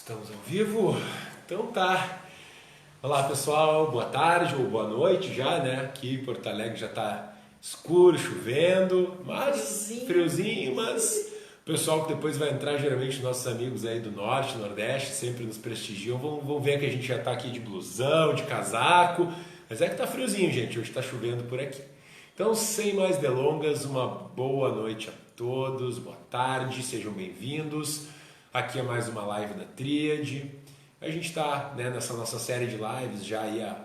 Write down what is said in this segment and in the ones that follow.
Estamos ao vivo? Então tá. Olá pessoal, boa tarde ou boa noite já, né? Aqui em Porto Alegre já tá escuro, chovendo, mas friozinho, mas o pessoal que depois vai entrar, geralmente nossos amigos aí do Norte, Nordeste, sempre nos prestigiam, vão ver que a gente já tá aqui de blusão, de casaco, mas é que tá friozinho, gente, hoje tá chovendo por aqui. Então, sem mais delongas, uma boa noite a todos, boa tarde, sejam bem-vindos. Aqui é mais uma live da Tríade. A gente está, né, nessa nossa série de lives já aí há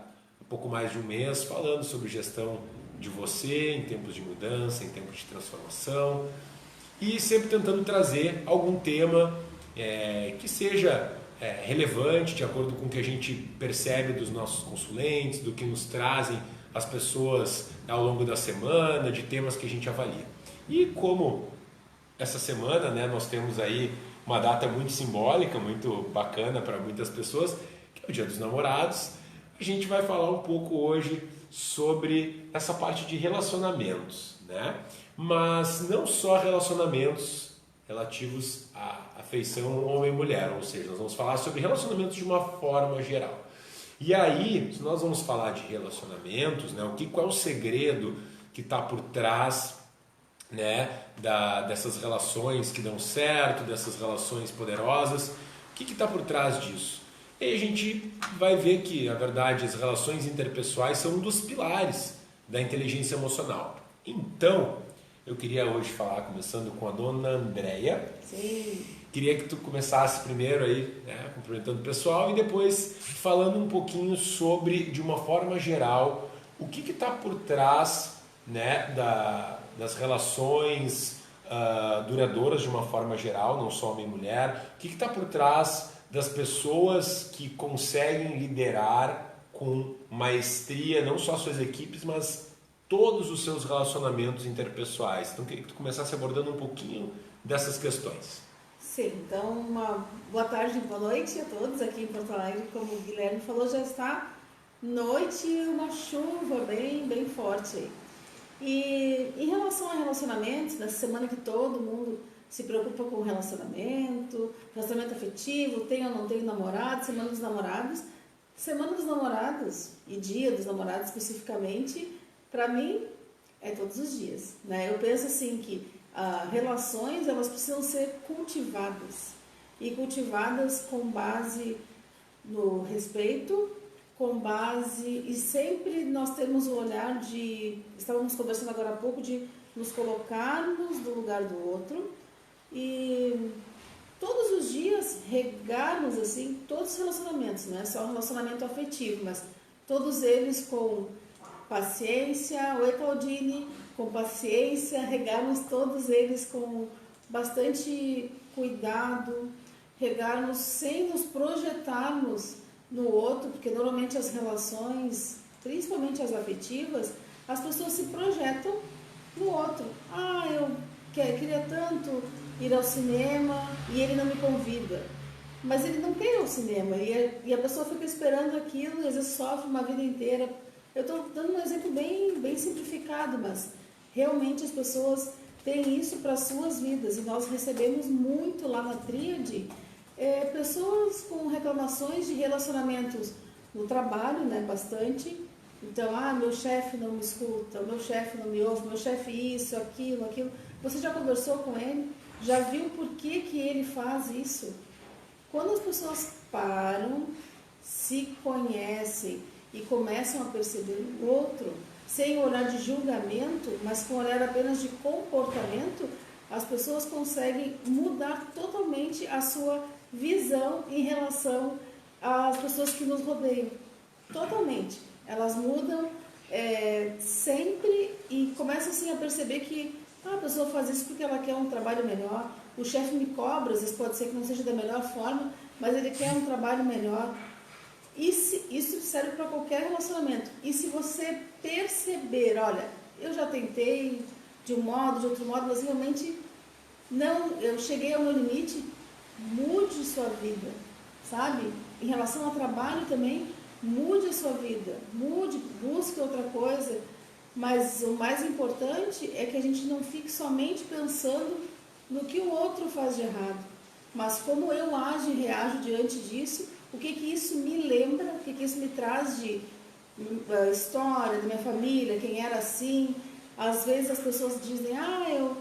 um pouco mais de um mês falando sobre gestão de você em tempos de mudança, em tempos de transformação e sempre tentando trazer algum tema que seja relevante de acordo com o que a gente percebe dos nossos consulentes, do que nos trazem as pessoas ao longo da semana, de temas que a gente avalia. E como essa semana, né, nós temos aí uma data muito simbólica, muito bacana para muitas pessoas, que é o Dia dos Namorados. A gente vai falar um pouco hoje sobre essa parte de relacionamentos, né? Mas não só relacionamentos relativos à afeição homem e mulher, ou seja, nós vamos falar sobre relacionamentos de uma forma geral. E aí, se nós vamos falar de relacionamentos, né, qual é o segredo que está por trás, né, dessas relações que dão certo, dessas relações poderosas, o que está por trás disso? E aí a gente vai ver que, na verdade, as relações interpessoais são um dos pilares da inteligência emocional. Então, eu queria hoje falar, começando com a dona Andréia. Sim. Queria que tu começasse primeiro aí, né, cumprimentando o pessoal e depois falando um pouquinho sobre, de uma forma geral, o que está por trás, né, das relações duradouras de uma forma geral, não só homem e mulher. O que está por trás das pessoas que conseguem liderar com maestria não só suas equipes, mas todos os seus relacionamentos interpessoais. Então, eu queria que tu começasse abordando um pouquinho dessas questões. Sim, então uma boa tarde, boa noite a todos aqui em Porto Alegre. Como o Guilherme falou, já está noite e uma chuva bem forte aí. E em relação a relacionamentos, nessa semana que todo mundo se preocupa com relacionamento afetivo, tem ou não tem namorado, semana dos namorados e dia dos namorados especificamente, para mim é todos os dias, né? Eu penso assim que relações, elas precisam ser cultivadas e cultivadas com base no respeito, com base, e sempre nós temos o olhar de, estávamos conversando agora há pouco, de nos colocarmos no lugar do outro e todos os dias regarmos assim todos os relacionamentos, não é só o relacionamento afetivo, mas todos eles com paciência. Oi, Claudine, com paciência, regarmos todos eles com bastante cuidado, regarmos sem nos projetarmos no outro, porque normalmente as relações, principalmente as afetivas, as pessoas se projetam no outro. Eu queria tanto ir ao cinema e ele não me convida. Mas ele não quer ir ao cinema e a pessoa fica esperando aquilo e às vezes sofre uma vida inteira. Eu estou dando um exemplo bem simplificado, mas realmente as pessoas têm isso para as suas vidas e nós recebemos muito lá na Tríade pessoas com reclamações de relacionamentos no trabalho, né, bastante. Então, meu chefe não me escuta, meu chefe não me ouve, meu chefe isso, aquilo. Você já conversou com ele? Já viu por que ele faz isso? Quando as pessoas param, se conhecem e começam a perceber o outro, sem olhar de julgamento, mas com olhar apenas de comportamento, as pessoas conseguem mudar totalmente a sua visão em relação às pessoas que nos rodeiam. Totalmente. Elas mudam sempre e começam assim a perceber que a pessoa faz isso porque ela quer um trabalho melhor. O chefe me cobra, às vezes pode ser que não seja da melhor forma, mas ele quer um trabalho melhor. Isso serve para qualquer relacionamento. E se você perceber, olha, eu já tentei de um modo, de outro modo, mas realmente não, eu cheguei ao meu limite, mude sua vida, sabe? Em relação ao trabalho também, mude a sua vida, busque outra coisa, mas o mais importante é que a gente não fique somente pensando no que o outro faz de errado, mas como eu ajo e reajo diante disso, o que isso me lembra, o que isso me traz de história da minha família, quem era assim. Às vezes as pessoas dizem, eu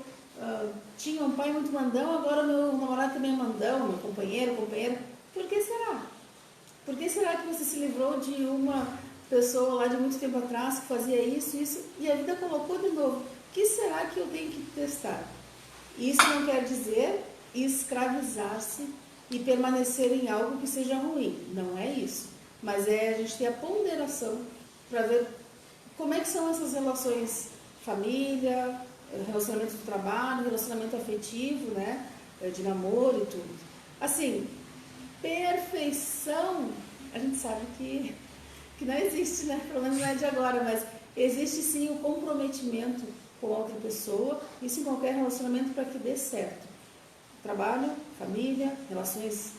tinha um pai muito mandão, agora meu namorado também é mandão, meu companheiro, companheira. Por que será? Por que será que você se livrou de uma pessoa lá de muito tempo atrás que fazia isso, e a vida colocou de novo? O que será que eu tenho que testar? Isso não quer dizer escravizar-se e permanecer em algo que seja ruim. Não é isso. Mas a gente ter a ponderação para ver como é que são essas relações família, relacionamento do trabalho, relacionamento afetivo, né? De namoro e tudo. Assim, perfeição, a gente sabe que não existe, né? Pelo menos não é de agora, mas existe sim o comprometimento com outra pessoa, isso em qualquer relacionamento para que dê certo. Trabalho, família, relações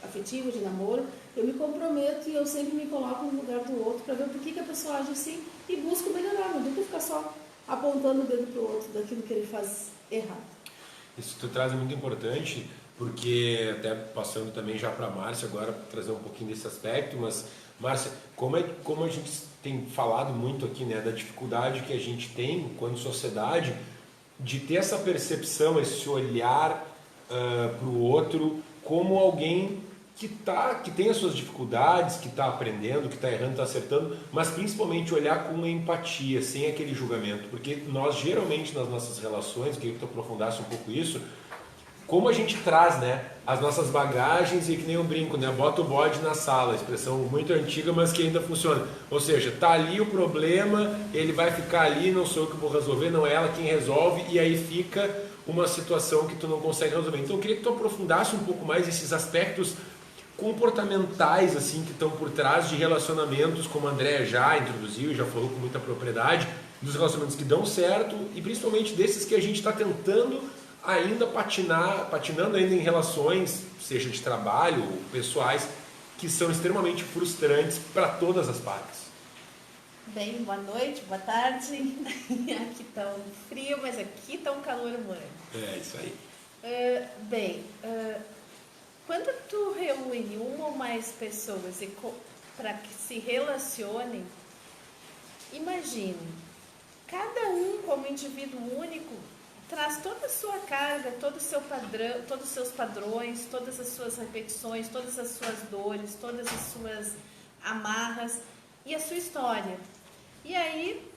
afetivas, de namoro, eu me comprometo e eu sempre me coloco no lugar do outro para ver por que a pessoa age assim e busco melhorar, não tem que ficar só apontando o dedo para o outro daquilo que ele faz errado. Isso que tu traz é muito importante, porque até passando também já para a Márcia agora, trazer um pouquinho desse aspecto, mas Márcia, como a gente tem falado muito aqui, né, da dificuldade que a gente tem enquanto sociedade de ter essa percepção, esse olhar para o outro como alguém que tem as suas dificuldades, que está aprendendo, que está errando, está acertando, mas principalmente olhar com empatia, sem aquele julgamento, porque nós geralmente nas nossas relações, queria que tu aprofundasse um pouco isso, como a gente traz, né, as nossas bagagens e que nem eu brinco, né, bota o bode na sala, expressão muito antiga, mas que ainda funciona. Ou seja, tá ali o problema, ele vai ficar ali, não sou eu que vou resolver, não é ela quem resolve, e aí fica uma situação que tu não consegue resolver. Então eu queria que tu aprofundasse um pouco mais esses aspectos comportamentais assim que estão por trás de relacionamentos, como a Andréa já introduziu e já falou com muita propriedade, dos relacionamentos que dão certo e principalmente desses que a gente está tentando ainda patinando ainda em relações, seja de trabalho ou pessoais, que são extremamente frustrantes para todas as partes. Bem, boa noite, boa tarde. Aqui tá um frio, mas aqui tá um calor humano. É isso aí. Quando tu reúne uma ou mais pessoas para que se relacionem, imagine, cada um como indivíduo único traz toda a sua carga, todo o seu padrão, todos os seus padrões, todas as suas repetições, todas as suas dores, todas as suas amarras e a sua história. E aí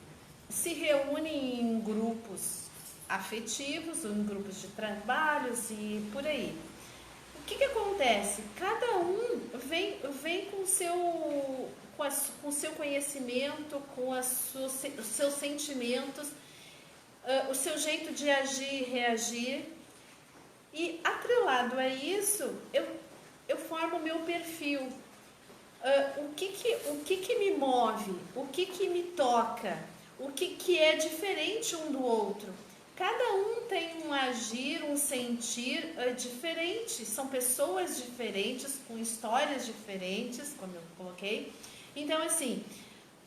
se reúnem em grupos afetivos, ou em grupos de trabalhos e por aí. O que acontece? Cada um vem com o seu conhecimento, com os seus sentimentos, o seu jeito de agir e reagir. E atrelado a isso, eu formo o meu perfil. O que me move, o que me toca, o que é diferente um do outro. Cada um tem um agir, um sentir diferente, são pessoas diferentes, com histórias diferentes, como eu coloquei. Então, assim,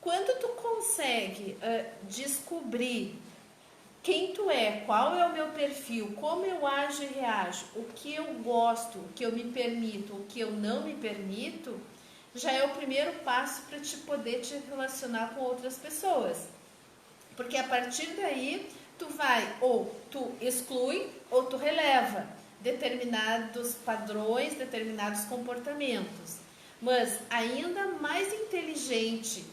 quando tu consegue descobrir quem tu é, qual é o meu perfil, como eu ajo e reajo, o que eu gosto, o que eu me permito, o que eu não me permito, já é o primeiro passo para te poder te relacionar com outras pessoas. Porque a partir daí, tu vai, ou tu exclui, ou tu releva determinados padrões, determinados comportamentos. Mas ainda mais inteligente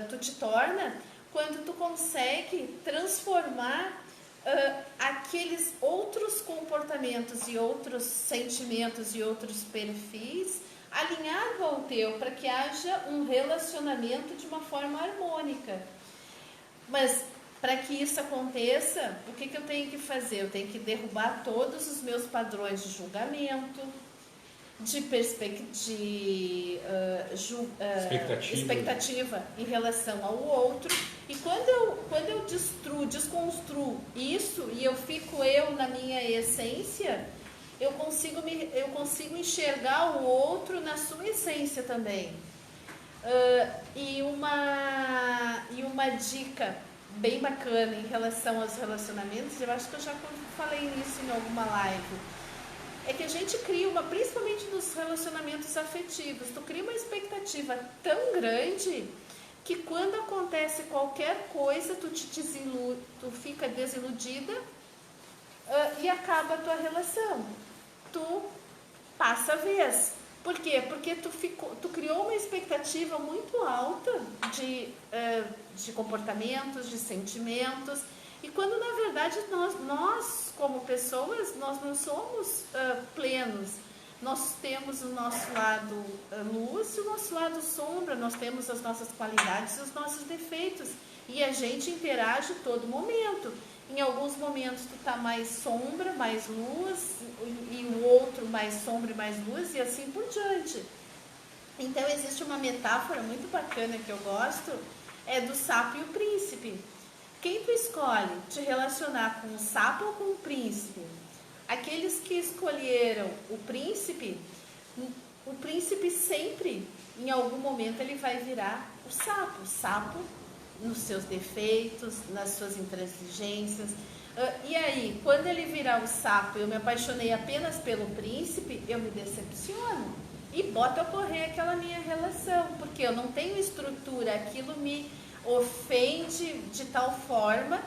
tu te torna quando tu consegue transformar aqueles outros comportamentos e outros sentimentos e outros perfis alinhado ao teu, para que haja um relacionamento de uma forma harmônica. Mas para que isso aconteça, o que eu tenho que fazer? Eu tenho que derrubar todos os meus padrões de julgamento, de expectativa em relação ao outro. E quando eu desconstruo isso e eu fico eu na minha essência, eu consigo enxergar o outro na sua essência também. E uma dica bem bacana em relação aos relacionamentos, eu acho que eu já falei nisso em alguma live. é que a gente cria principalmente nos relacionamentos afetivos, tu cria uma expectativa tão grande que quando acontece qualquer coisa, tu fica desiludida e acaba a tua relação. Tu passa a vez. Por quê? Porque tu criou uma expectativa muito alta de comportamentos, de sentimentos, e quando na verdade nós como pessoas, nós não somos plenos. Nós temos o nosso lado luz e o nosso lado sombra, nós temos as nossas qualidades e os nossos defeitos. E a gente interage todo momento. Em alguns momentos tu tá mais sombra, mais luz, e o outro mais sombra e mais luz, e assim por diante. Então existe uma metáfora muito bacana que eu gosto, é do sapo e o príncipe. Quem tu escolhe te relacionar com o sapo ou com o príncipe? Aqueles que escolheram o príncipe sempre, em algum momento, ele vai virar o sapo. O sapo, nos seus defeitos, nas suas intransigências. E aí, quando ele virar o sapo, eu me apaixonei apenas pelo príncipe, eu me decepciono. E boto a correr aquela minha relação, porque eu não tenho estrutura, aquilo me ofende de tal forma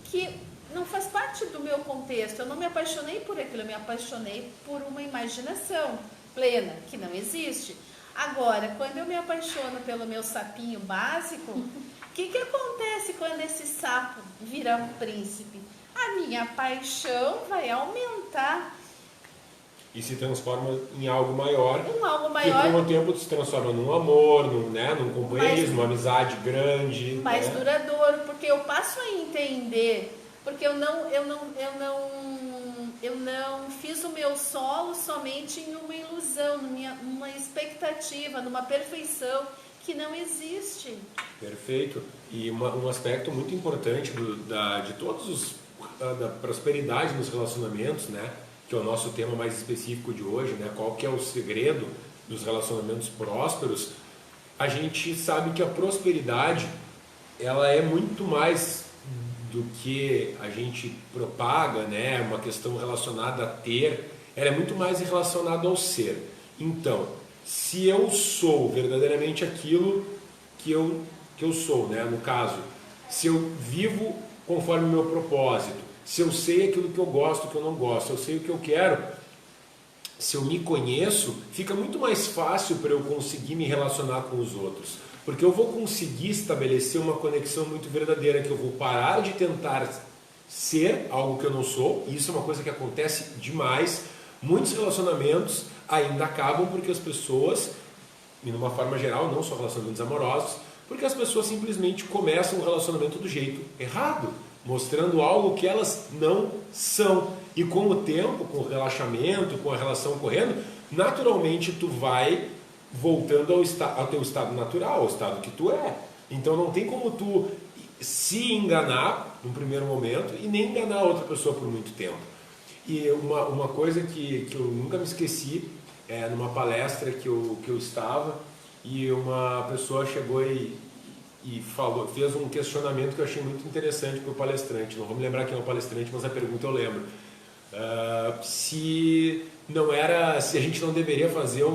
que não faz parte do meu contexto. Eu não me apaixonei por aquilo, eu me apaixonei por uma imaginação plena, que não existe. Agora, quando eu me apaixono pelo meu sapinho básico, o que acontece quando esse sapo vira um príncipe? A minha paixão vai aumentar. E se transforma em algo maior. Algo maior. E com o tempo se transforma num amor, num companheirismo, uma amizade grande. Mais duradouro, porque eu passo a entender. Porque eu não fiz o meu solo somente em uma ilusão, numa expectativa, numa perfeição que não existe. Perfeito. E um aspecto muito importante de da prosperidade nos relacionamentos, né? Que é o nosso tema mais específico de hoje, né? Qual que é o segredo dos relacionamentos prósperos? A gente sabe que a prosperidade, ela é muito mais do que a gente propaga, né? Uma questão relacionada a ter, ela é muito mais relacionada ao ser. Então, se eu sou verdadeiramente aquilo que eu sou, né? No caso, se eu vivo conforme o meu propósito, se eu sei aquilo que eu gosto, que eu não gosto, se eu sei o que eu quero, se eu me conheço, fica muito mais fácil para eu conseguir me relacionar com os outros. Porque eu vou conseguir estabelecer uma conexão muito verdadeira, que eu vou parar de tentar ser algo que eu não sou, e isso é uma coisa que acontece demais. Muitos relacionamentos ainda acabam porque as pessoas, e numa forma geral, não só relacionamentos amorosos, porque as pessoas simplesmente começam o relacionamento do jeito errado, mostrando algo que elas não são. E com o tempo, com o relaxamento, com a relação correndo, naturalmente tu vai voltando ao teu estado natural, ao estado que tu é. Então não tem como tu se enganar num primeiro momento e nem enganar a outra pessoa por muito tempo. E uma coisa que eu nunca me esqueci, numa palestra que eu estava, e uma pessoa chegou e falou, fez um questionamento que eu achei muito interessante para o palestrante. Não vou me lembrar quem é o palestrante, mas a pergunta eu lembro. Se a gente não deveria fazer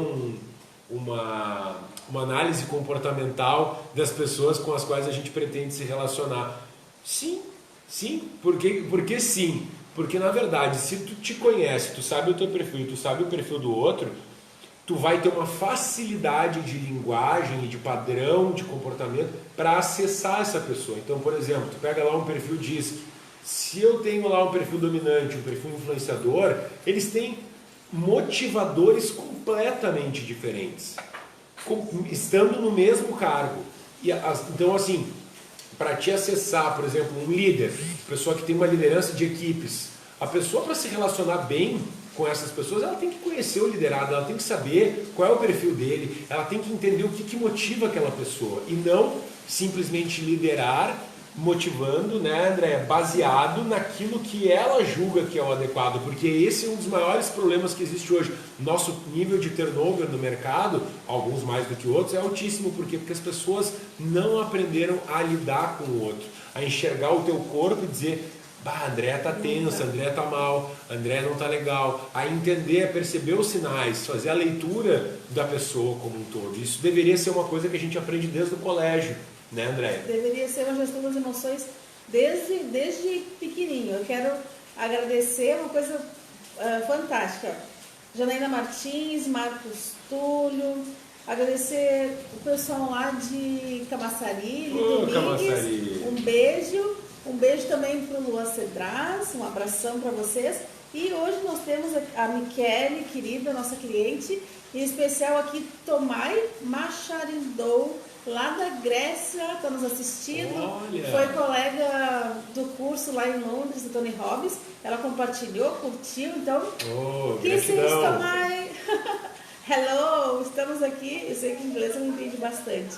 uma análise comportamental das pessoas com as quais a gente pretende se relacionar. Sim. Por que sim? Porque na verdade, se tu te conhece, tu sabe o teu perfil, tu sabe o perfil do outro, tu vai ter uma facilidade de linguagem e de padrão de comportamento para acessar essa pessoa. Então, por exemplo, tu pega lá um perfil e diz, se eu tenho lá um perfil dominante, um perfil influenciador, eles têm motivadores completamente diferentes, estando no mesmo cargo. Então, assim, para te acessar, por exemplo, um líder, pessoa que tem uma liderança de equipes, a pessoa, para se relacionar bem com essas pessoas, ela tem que conhecer o liderado, ela tem que saber qual é o perfil dele, ela tem que entender o que motiva aquela pessoa, e não simplesmente liderar motivando, né, André, baseado naquilo que ela julga que é o adequado, porque esse é um dos maiores problemas que existe hoje. Nosso nível de turnover no mercado, alguns mais do que outros, é altíssimo. Por quê? Porque as pessoas não aprenderam a lidar com o outro, a enxergar o teu corpo e dizer, Bah, a Andréia tá tensa, a Andréia tá mal, a Andréia não tá legal. A entender, perceber os sinais, fazer a leitura da pessoa como um todo. Isso deveria ser uma coisa que a gente aprende desde o colégio, né, Andréia? Deveria ser uma gestão das emoções desde pequenininho. Eu quero agradecer uma coisa fantástica. Janaína Martins, Marcos Túlio, agradecer o pessoal lá de Camaçari, Camaçari. Um beijo também para o Lua Cedras, um abração para vocês. E hoje nós temos a Michele, querida, nossa cliente, em especial aqui Tomai Macharindou, lá da Grécia, está nos assistindo. Olha. Foi colega do curso lá em Londres, do Tony Robbins. Ela compartilhou, curtiu, então... Gratidão. Tomai. Hello, estamos aqui. Eu sei que em inglês eu entendo bastante.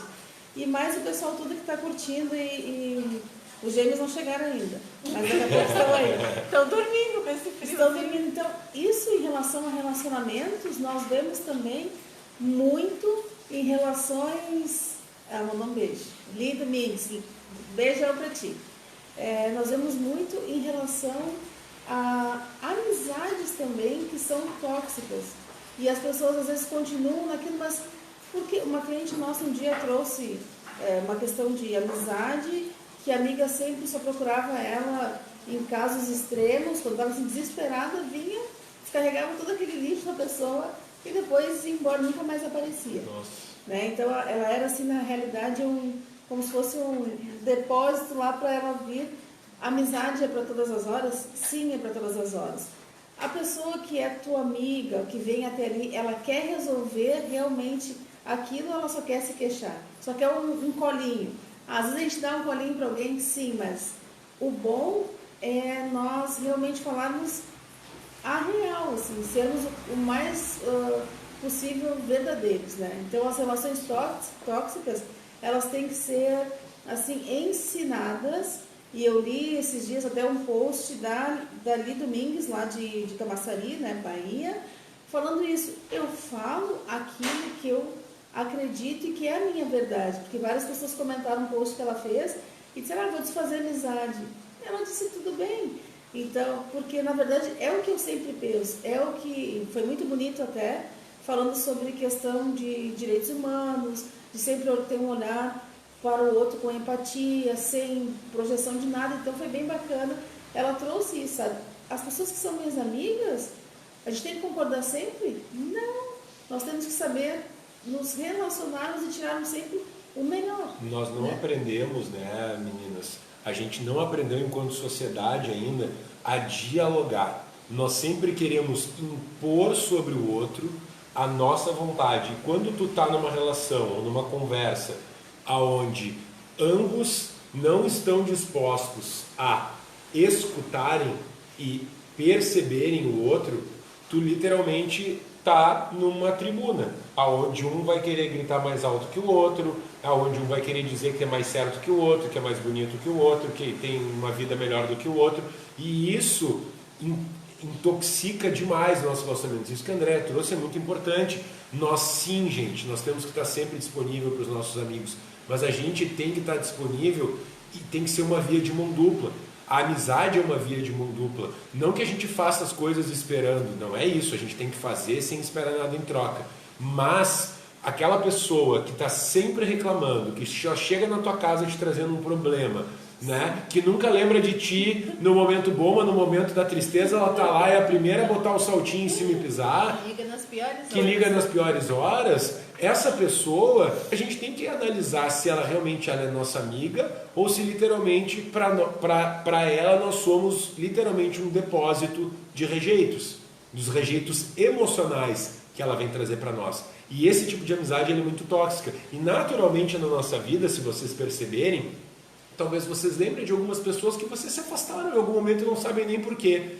E mais o pessoal tudo que está curtindo e os gêmeos não chegaram ainda, mas daqui a pouco estão aí. Estão dormindo com esse frio. Estão dormindo. Então, isso em relação a relacionamentos, nós vemos também muito em relações... mandou um beijo. Lindo Mix, beijão pra ti. Nós vemos muito em relação a amizades também que são tóxicas. E as pessoas às vezes continuam naquilo, mas porque uma cliente nossa um dia trouxe uma questão de amizade, que a amiga sempre só procurava ela em casos extremos, quando estava assim, desesperada, vinha, descarregava todo aquele lixo da pessoa e depois ia embora, nunca mais aparecia. Nossa. Né? Então ela era assim, na realidade, como se fosse um depósito lá para ela vir. A amizade é para todas as horas? Sim, é para todas as horas. A pessoa que é tua amiga, que vem até ali, ela quer resolver realmente aquilo, ela só quer se queixar, só quer um colinho. Às vezes a gente dá um colinho para alguém, sim, mas o bom é nós realmente falarmos a real, assim, sermos o mais possível verdadeiros, né? Então as relações tóxicas, elas têm que ser assim ensinadas. E eu li esses dias até um post da Li Domingues, lá de Camaçari, né, Bahia, falando isso. Eu falo aquilo que eu acredito e que é a minha verdade, porque várias pessoas comentaram um post que ela fez e disseram, vou desfazer amizade. Ela disse, tudo bem. Então, porque na verdade é o que eu sempre penso, é o que foi muito bonito até, falando sobre questão de direitos humanos, de sempre ter um olhar para o outro com empatia, sem projeção de nada. Então foi bem bacana. Ela trouxe isso, sabe? As pessoas que são minhas amigas, a gente tem que concordar sempre? Não. Nós temos que saber nos relacionarmos e tirarmos sempre o melhor. Nós não aprendemos, né, meninas? A gente não aprendeu enquanto sociedade ainda a dialogar. Nós sempre queremos impor sobre o outro a nossa vontade. E quando tu tá numa relação ou numa conversa aonde ambos não estão dispostos a escutarem e perceberem o outro, tu literalmente tá numa tribuna, aonde um vai querer gritar mais alto que o outro, aonde um vai querer dizer que é mais certo que o outro, que é mais bonito que o outro, que tem uma vida melhor do que o outro, e isso intoxica demais nossos relacionamentos. Isso que a Andréia trouxe é muito importante. Nós sim, gente, nós temos que estar sempre disponível para os nossos amigos, mas a gente tem que estar disponível e tem que ser uma via de mão dupla. A amizade é uma via de mão dupla. Não que a gente faça as coisas esperando, não é isso. A gente tem que fazer sem esperar nada em troca. Mas aquela pessoa que está sempre reclamando, que só chega na tua casa te trazendo um problema, né? Que nunca lembra de ti no momento bom, mas no momento da tristeza ela tá lá e é a primeira a botar o saltinho em cima e pisar. Que liga nas piores horas. Essa pessoa, a gente tem que analisar se ela realmente é nossa amiga ou se literalmente para ela nós somos literalmente um depósito de rejeitos, dos rejeitos emocionais que ela vem trazer para nós. E esse tipo de amizade é muito tóxica. E naturalmente na nossa vida, se vocês perceberem, talvez vocês lembrem de algumas pessoas que vocês se afastaram em algum momento e não sabem nem porquê.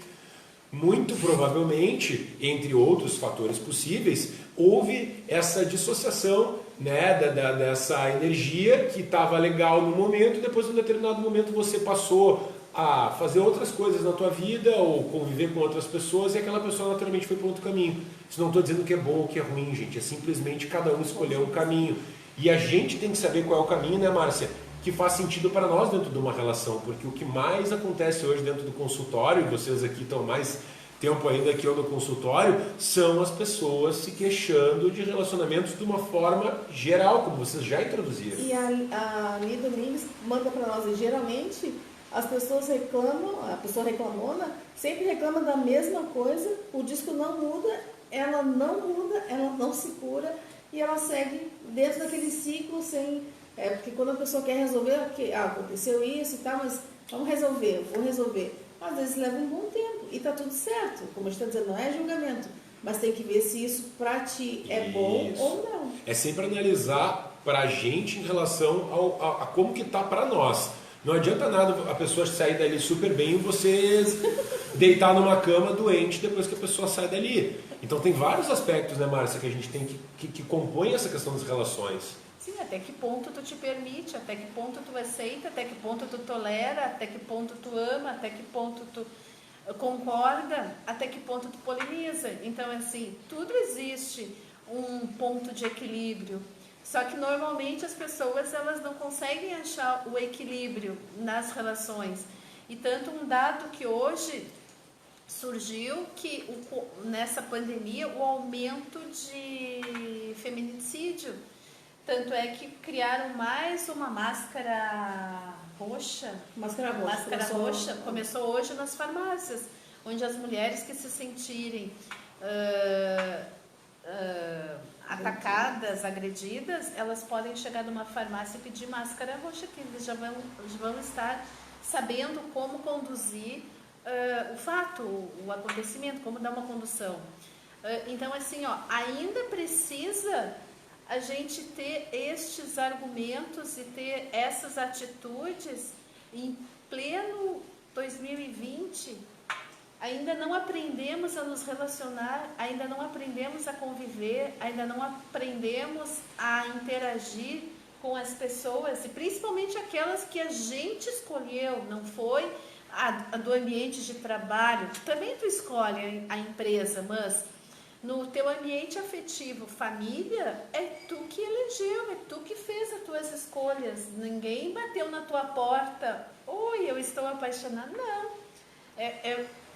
Muito provavelmente, entre outros fatores possíveis, houve essa dissociação, né, dessa energia que estava legal no momento e depois, em um determinado momento, você passou a fazer outras coisas na tua vida ou conviver com outras pessoas e aquela pessoa naturalmente foi para outro caminho. Isso não estou dizendo que é bom ou que é ruim, gente. É simplesmente cada um escolher um caminho. E a gente tem que saber qual é o caminho, né, Márcia? que faz sentido para nós dentro de uma relação, porque o que mais acontece hoje dentro do consultório, e vocês aqui estão mais tempo ainda que eu no consultório, são as pessoas se queixando de relacionamentos de uma forma geral, como vocês já introduziram. E a Li Domingues manda para nós, e geralmente as pessoas reclamam, a pessoa reclamona, sempre reclama da mesma coisa, o disco não muda, ela não se cura, e ela segue dentro daquele ciclo sem... porque quando a pessoa quer resolver, aconteceu isso e tal, mas vamos resolver, vou resolver. Às vezes leva um bom tempo e tá tudo certo, como a gente está dizendo, não é julgamento, mas tem que ver se isso para ti é bom ou não. É sempre analisar para a gente em relação a como que tá para nós. Não adianta nada a pessoa sair dali super bem e você deitar numa cama doente depois que a pessoa sai dali. Então tem vários aspectos, né, Márcia, que a gente tem que compõem essa questão das relações. Sim, até que ponto tu te permite, até que ponto tu aceita, até que ponto tu tolera, até que ponto tu ama, até que ponto tu concorda, até que ponto tu poliniza. Então, assim, tudo existe um ponto de equilíbrio. Só que normalmente as pessoas elas não conseguem achar o equilíbrio nas relações. E tanto um dado que hoje surgiu que nessa pandemia o aumento de feminicídio. Tanto é que criaram mais uma máscara roxa. Máscara roxa. Começou hoje nas farmácias, onde as mulheres que se sentirem atacadas, agredidas, elas podem chegar numa farmácia e pedir máscara roxa, que eles já vão estar sabendo como conduzir o fato, o acontecimento, como dar uma condução. Então, assim, ainda precisa a gente ter estes argumentos e ter essas atitudes em pleno 2020. Ainda não aprendemos a nos relacionar, ainda não aprendemos a conviver, ainda não aprendemos a interagir com as pessoas, e principalmente aquelas que a gente escolheu, não foi a do ambiente de trabalho. Também tu escolhe a empresa, mas no teu ambiente afetivo, família, é tu que elegeu, é tu que fez as tuas escolhas. Ninguém bateu na tua porta, oi, eu estou apaixonada. Não,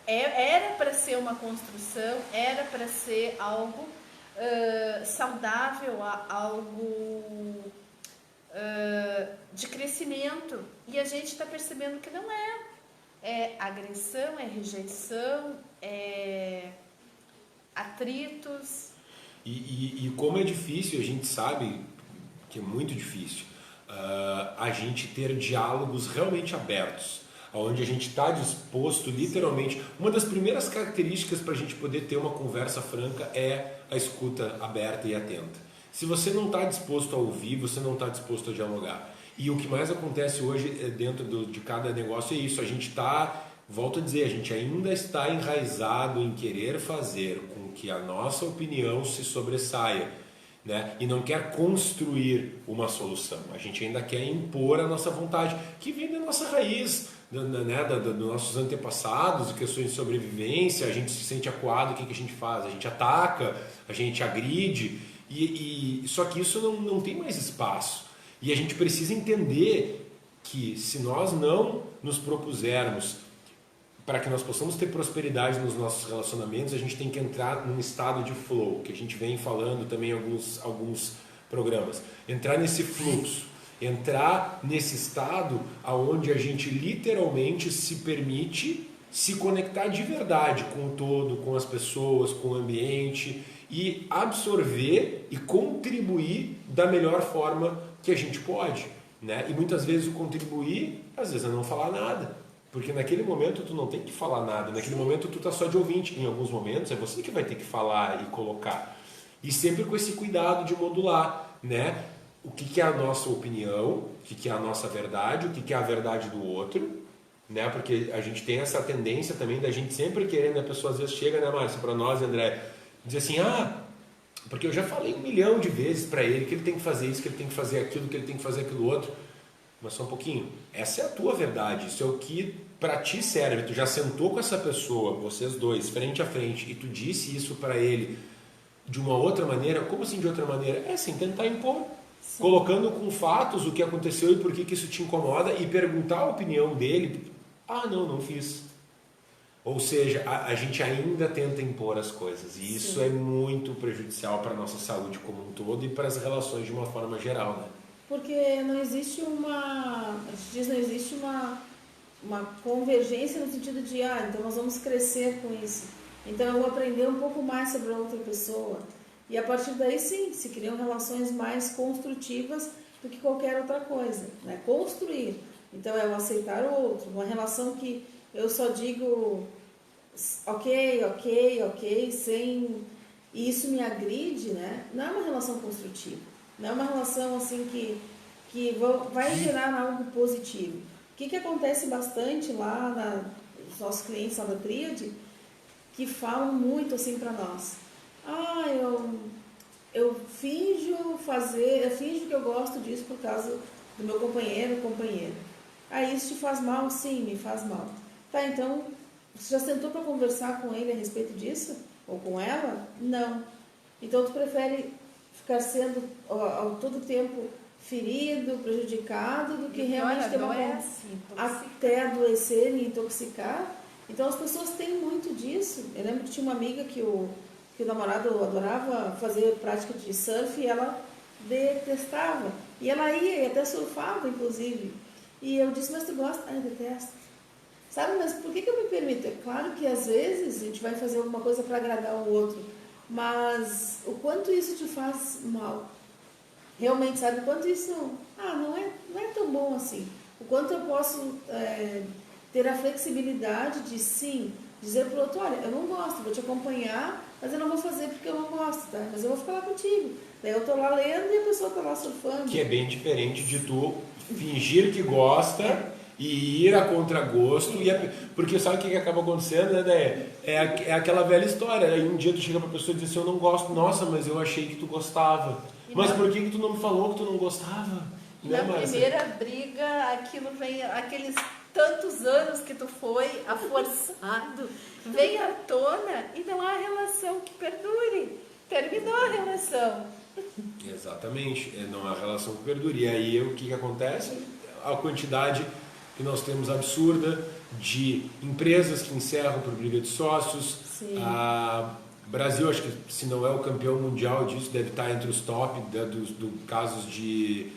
era para ser uma construção, era para ser algo saudável, algo de crescimento. E a gente está percebendo que não é. É agressão, é rejeição, é atritos. E como é difícil, a gente sabe que é muito difícil a gente ter diálogos realmente abertos, onde a gente está disposto, literalmente. Uma das primeiras características para a gente poder ter uma conversa franca é a escuta aberta e atenta. Se você não está disposto a ouvir, você não está disposto a dialogar. E o que mais acontece hoje dentro de cada negócio é isso. A gente está, volto a dizer, a gente ainda está enraizado em querer fazer com que a nossa opinião se sobressaia, né? E não quer construir uma solução. A gente ainda quer impor a nossa vontade, que vem da nossa raiz, né? Dos nossos antepassados, de questões de sobrevivência. A gente se sente acuado, o que a gente faz? A gente ataca, a gente agride, só que isso não tem mais espaço. E a gente precisa entender que se nós não nos propusermos para que nós possamos ter prosperidade nos nossos relacionamentos, a gente tem que entrar num estado de flow, que a gente vem falando também em alguns programas. Entrar nesse fluxo, entrar nesse estado onde a gente literalmente se permite se conectar de verdade com o todo, com as pessoas, com o ambiente, e absorver e contribuir da melhor forma que a gente pode, né? E muitas vezes o contribuir, às vezes é não falar nada, porque naquele momento tu não tem que falar nada, naquele momento tu tá só de ouvinte, em alguns momentos é você que vai ter que falar e colocar, e sempre com esse cuidado de modular, né? O que é a nossa opinião, o que é a nossa verdade, o que é a verdade do outro, né? Porque a gente tem essa tendência também da gente sempre querendo, a pessoa às vezes chega, né, Márcia, para nós, André, diz assim, porque eu já falei 1 milhão de vezes para ele que ele tem que fazer isso, que ele tem que fazer aquilo, que ele tem que fazer aquilo outro. Mas só um pouquinho, essa é a tua verdade, isso é o que para ti serve. Tu já sentou com essa pessoa, vocês dois, frente a frente, e tu disse isso para ele de uma outra maneira. Como assim de outra maneira? É assim, tentar impor. colocando com fatos o que aconteceu e por que isso te incomoda e perguntar a opinião dele. Ah, não fiz. Ou seja, a gente ainda tenta impor as coisas e isso é muito prejudicial para a nossa saúde como um todo e para as relações de uma forma geral, né? Porque não existe a gente diz, não existe uma convergência no sentido de, então nós vamos crescer com isso. Então eu vou aprender um pouco mais sobre a outra pessoa. E a partir daí, sim, se criam relações mais construtivas do que qualquer outra coisa, né? Construir. Então é o aceitar o outro. Uma relação que eu só digo ok, sem... E isso me agride, né? Não é uma relação construtiva. Não é uma relação assim que vai gerar algo positivo. O que acontece bastante lá nos nossos clientes lá da Tríade, que falam muito assim para nós. Eu finjo que eu gosto disso por causa do meu companheiro ou companheira. Isso te faz mal? Sim, me faz mal. Tá, então, você já sentou para conversar com ele a respeito disso? Ou com ela? Não. Então, tu prefere ficar sendo ao todo tempo ferido, prejudicado, do que realmente ter uma até adoecer e intoxicar. Então, as pessoas têm muito disso. Eu lembro que tinha uma amiga que o namorado adorava fazer prática de surf e ela detestava. E ela ia e até surfava, inclusive. E eu disse, mas tu gosta? Eu detesto. Sabe, mas por que eu me permito? É claro que às vezes a gente vai fazer alguma coisa para agradar o outro, mas o quanto isso te faz mal? Realmente, sabe? O quanto isso não é tão bom assim. O quanto eu posso ter a flexibilidade de, sim, dizer para o outro, olha, eu não gosto, vou te acompanhar, mas eu não vou fazer porque eu não gosto, tá? Mas eu vou ficar lá contigo. Daí eu tô lá lendo e a pessoa tá lá surfando. Que é bem diferente de tu fingir que gosta e ir a contragosto. Porque sabe o que acaba acontecendo, né? É aquela velha história. Aí um dia tu chega pra pessoa e diz assim, eu não gosto. Nossa, mas eu achei que tu gostava. Mas por que tu não me falou que tu não gostava? Na primeira briga, aquilo vem, aqueles tantos anos que tu foi aforçado, vem à tona e não há relação que perdure. Terminou a relação. Exatamente, não há relação que perdure. E aí o que acontece? A quantidade que nós temos absurda de empresas que encerram por briga de sócios. O Brasil, acho que se não é o campeão mundial disso, deve estar entre os top dos casos de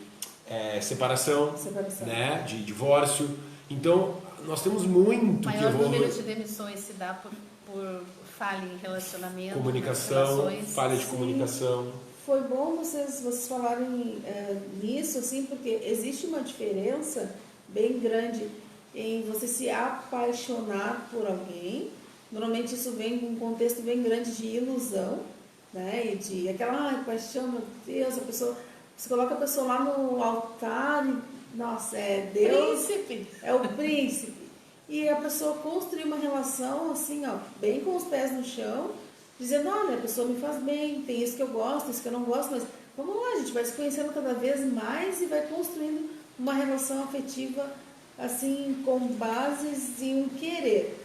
separação, né, de divórcio. Então, nós temos muito que evoluir. O maior número de demissões se dá por falha em relacionamento, comunicação, falha de comunicação. Foi bom vocês falarem nisso, assim, porque existe uma diferença bem grande em você se apaixonar por alguém. Normalmente isso vem com um contexto bem grande de ilusão, né? E de aquela paixão, meu Deus, a pessoa... Você coloca a pessoa lá no altar e, nossa, é Deus. Príncipe. É o príncipe. E a pessoa construir uma relação assim, bem com os pés no chão, dizendo, olha, a pessoa me faz bem, tem isso que eu gosto, isso que eu não gosto, mas vamos lá, a gente vai se conhecendo cada vez mais e vai construindo uma relação afetiva, assim, com bases em um querer.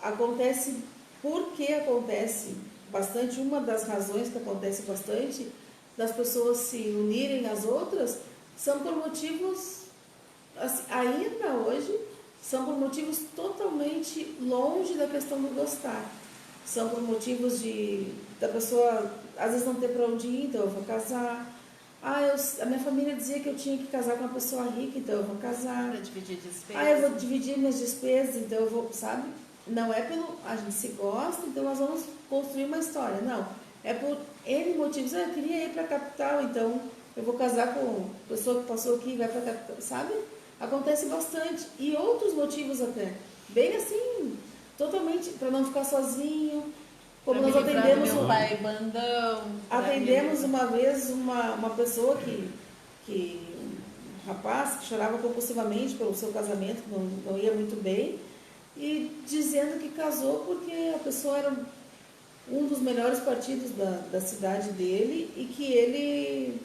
Acontece, porque acontece bastante, uma das razões que acontece bastante das pessoas se unirem às outras, são por motivos, assim, ainda hoje, são por motivos totalmente longe da questão do gostar. São por motivos da pessoa, às vezes, não ter para onde ir, então eu vou casar. A minha família dizia que eu tinha que casar com uma pessoa rica, então eu vou casar. Para dividir despesas. Eu vou dividir minhas despesas, então eu vou, sabe? Não é a gente se gosta, então nós vamos construir uma história. Não, é por N motivos. Eu queria ir para a capital, então eu vou casar com a pessoa que passou aqui e vai para a capital, sabe? Acontece bastante. E outros motivos até. Bem assim, totalmente, para não ficar sozinho. Como nós atendemos meu pai bandão. Atendemos uma vez uma pessoa um rapaz que chorava compulsivamente pelo seu casamento, que não ia muito bem, e dizendo que casou porque a pessoa era um dos melhores partidos da cidade dele e que ele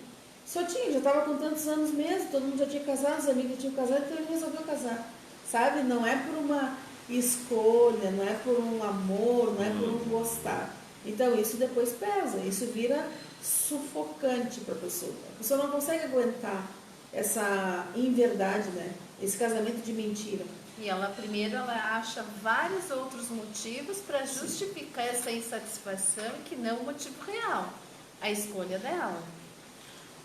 já estava com tantos anos mesmo, todo mundo já tinha casado, os amigos já tinham casado, então ele resolveu casar, sabe? Não é por uma escolha, não é por um amor, não é por um gostar. Então isso depois pesa, isso vira sufocante para a pessoa. A pessoa não consegue aguentar essa inverdade, né? Esse casamento de mentira. E ela primeiro ela acha vários outros motivos para justificar essa insatisfação que não o motivo real, a escolha dela.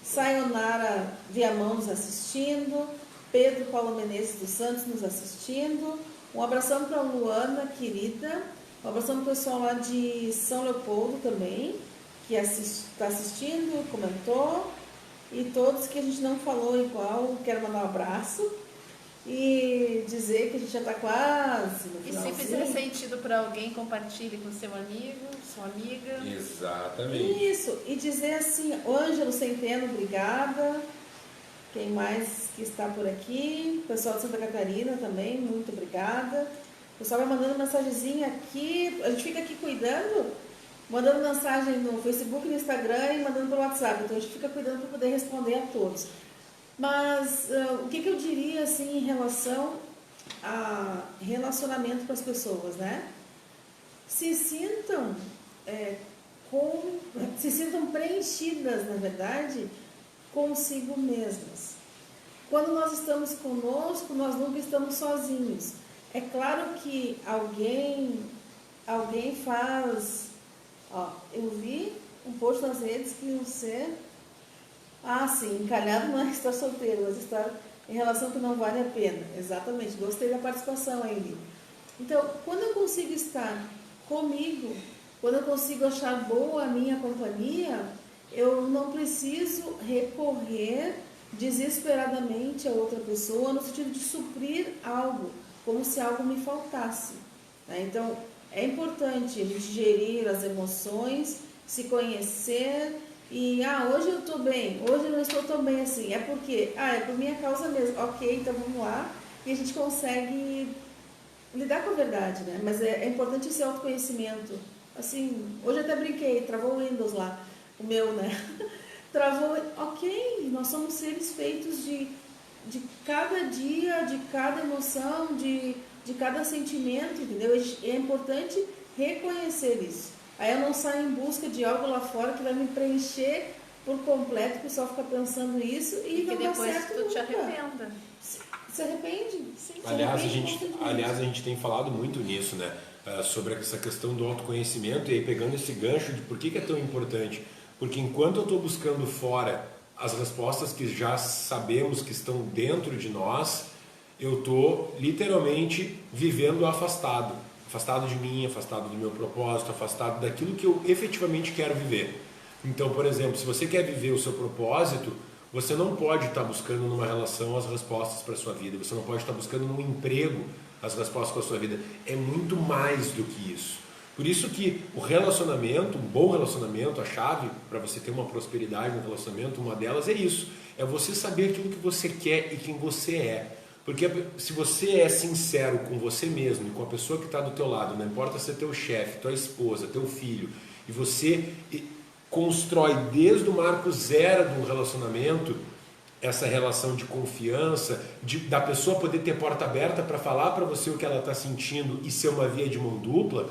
Sayonara Viamão nos assistindo, Pedro Paulo Menezes dos Santos nos assistindo, um abração para a Luana, querida, um abração para o pessoal lá de São Leopoldo também, que está assistindo, comentou, e todos que a gente não falou igual, quero mandar um abraço e dizer que a gente já está quase no E finalzinho. se fizer sentido para alguém, compartilhe com seu amigo, sua amiga. Exatamente. Isso, e dizer assim, Ângelo Centeno, obrigada. Quem mais que está por aqui? O pessoal de Santa Catarina também, muito obrigada. O pessoal vai mandando mensagenzinha aqui, a gente fica aqui cuidando, mandando mensagem no Facebook, no Instagram e mandando pelo WhatsApp. Então a gente fica cuidando para poder responder a todos. Mas o que eu diria assim em relação a relacionamento com as pessoas, né? Se sintam preenchidas, na verdade, consigo mesmas. Quando nós estamos conosco, nós nunca estamos sozinhos. É claro que alguém faz... Ó, eu vi um post nas redes que você... Ah, sim, encalhado não é estar solteiro, mas estar em relação que não vale a pena. Exatamente, gostei da participação aí. Então, quando eu consigo estar comigo, quando eu consigo achar boa a minha companhia, eu não preciso recorrer desesperadamente a outra pessoa no sentido de suprir algo, como se algo me faltasse. Né? Então, é importante a gente gerir as emoções, se conhecer e, hoje eu estou bem, hoje eu não estou tão bem assim. É porque, é por minha causa mesmo. Ok, então vamos lá. E a gente consegue lidar com a verdade, né? Mas é importante esse autoconhecimento. Assim, hoje eu até brinquei, travou o Windows lá, o meu, né? Travou, ok, nós somos seres feitos de cada dia, de cada emoção, de cada sentimento, entendeu? É importante reconhecer isso. Aí eu não saio em busca de algo lá fora que vai me preencher por completo, o pessoal fica pensando isso e não dá certo tu te nunca. arrependa. Se arrepende? Sim, Aliás, a gente tem falado muito nisso, né? Sobre essa questão do autoconhecimento e aí pegando esse gancho de por que é tão importante. Porque enquanto eu estou buscando fora as respostas que já sabemos que estão dentro de nós, eu estou literalmente vivendo afastado de mim, afastado do meu propósito, afastado daquilo que eu efetivamente quero viver. Então, por exemplo, se você quer viver o seu propósito, você não pode estar buscando numa relação as respostas para a sua vida, você não pode estar buscando num emprego as respostas para a sua vida. É muito mais do que isso. Por isso que o relacionamento, um bom relacionamento, a chave para você ter uma prosperidade no relacionamento, uma delas é isso. É você saber aquilo que você quer e quem você é. Porque se você é sincero com você mesmo e com a pessoa que está do teu lado, não importa se é teu chefe, tua esposa, teu filho, e você constrói desde o marco zero de um relacionamento essa relação de confiança, da pessoa poder ter porta aberta para falar para você o que ela está sentindo e ser uma via de mão dupla,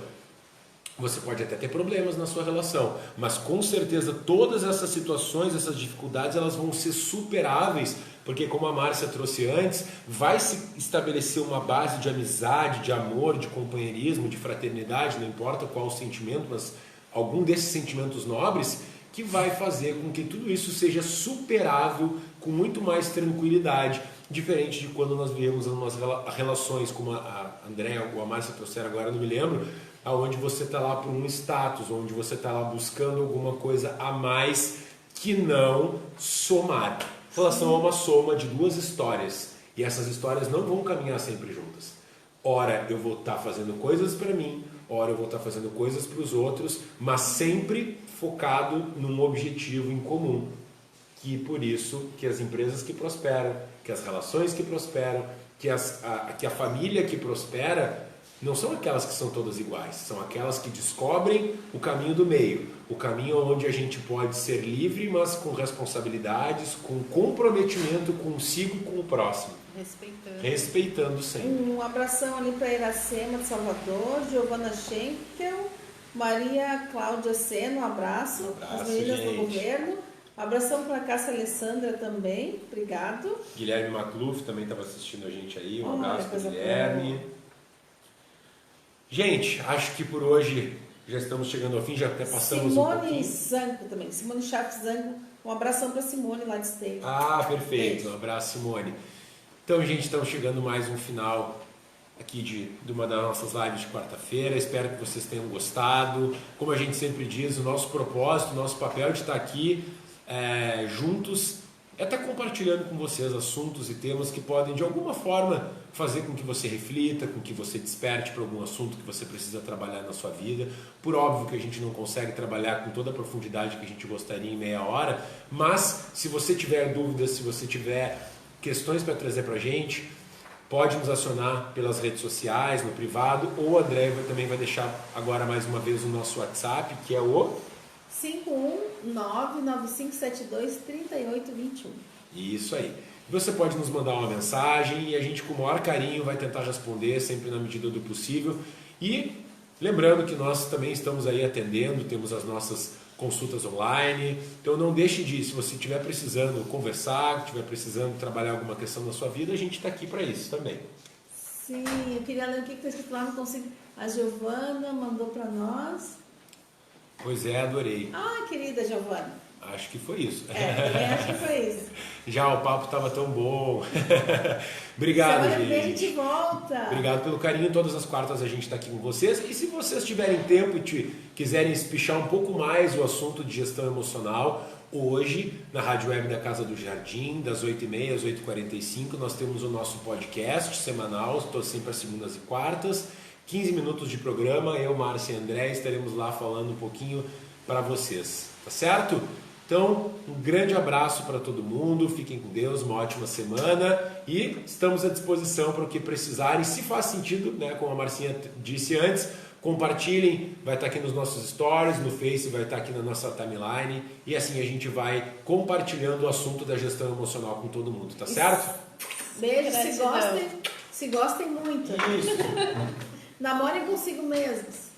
você pode até ter problemas na sua relação, mas com certeza todas essas situações, essas dificuldades, elas vão ser superáveis, porque como a Márcia trouxe antes, vai se estabelecer uma base de amizade, de amor, de companheirismo, de fraternidade, não importa qual o sentimento, mas algum desses sentimentos nobres, que vai fazer com que tudo isso seja superável com muito mais tranquilidade, diferente de quando nós viemos umas relações, como a Andréa ou a Márcia trouxeram agora, não me lembro, onde você está lá por um status, onde você está lá buscando alguma coisa a mais que não somar. Relação é uma soma de duas histórias, e essas histórias não vão caminhar sempre juntas. Ora eu vou estar fazendo coisas para mim, ora eu vou estar fazendo coisas para os outros, mas sempre focado num objetivo em comum. Que por isso que as empresas que prosperam, que as relações que prosperam, que a família que prospera, não são aquelas que são todas iguais, são aquelas que descobrem o caminho do meio, o caminho onde a gente pode ser livre, mas com responsabilidades, com comprometimento consigo e com o próximo. Respeitando sempre. Um abração ali para Iracema de Salvador, Giovana Schenkel, Maria Cláudia Sena, um abraço. Um abraço, As meninas gente. do governo. Abração para a Cássia Alessandra também, obrigado. Guilherme Macluf também estava assistindo a gente aí, um Olha, abraço para coisa Guilherme. boa. Gente, acho que por hoje já estamos chegando ao fim, já até passamos um Simone pouquinho. Zanco também, Simone Chaves Zanco, um abração para Simone lá de Esteio. Ah, perfeito, Beijo. um abraço, Simone. Então, gente, estamos chegando mais um final aqui de uma das nossas lives de quarta-feira. Espero que vocês tenham gostado. Como a gente sempre diz, o nosso propósito, o nosso papel de estar aqui juntos é estar compartilhando com vocês assuntos e temas que podem de alguma forma fazer com que você reflita, com que você desperte para algum assunto que você precisa trabalhar na sua vida. Por óbvio que a gente não consegue trabalhar com toda a profundidade que a gente gostaria em meia hora, mas se você tiver dúvidas, se você tiver questões para trazer para a gente, pode nos acionar pelas redes sociais, no privado, ou o André também vai deixar agora mais uma vez o nosso WhatsApp, que é o 51995723821. Isso aí. Você pode nos mandar uma mensagem e a gente com o maior carinho vai tentar responder sempre na medida do possível. E lembrando que nós também estamos aí atendendo, temos as nossas consultas online. Então não deixe de, se você estiver precisando conversar, estiver precisando trabalhar alguma questão na sua vida, a gente está aqui para isso também. Sim, eu queria ler o que está escrito lá, não consigo. A Giovana mandou para nós. Pois é, adorei. Ah, querida Giovana. Acho que foi isso. Também acho que foi isso. Já o papo estava tão bom. Obrigado, Semana que vem a gente. gente volta. Obrigado pelo carinho. Todas as quartas a gente está aqui com vocês. E se vocês tiverem tempo e quiserem espichar um pouco mais o assunto de gestão emocional, hoje, na Rádio Web da Casa do Jardim, das 8h30 às 8h45, nós temos o nosso podcast semanal, estou sempre às segundas e quartas. 15 minutos de programa, eu, Márcia e André estaremos lá falando um pouquinho para vocês, tá certo? Então, um grande abraço para todo mundo, fiquem com Deus, uma ótima semana e estamos à disposição para o que precisarem. Se faz sentido, né, como a Marcinha disse antes, compartilhem, vai estar aqui nos nossos stories, no Face, vai estar aqui na nossa timeline e assim a gente vai compartilhando o assunto da gestão emocional com todo mundo, tá certo? Beijo, Gratidão. se gostem muito. Isso. Namorem consigo mesmos.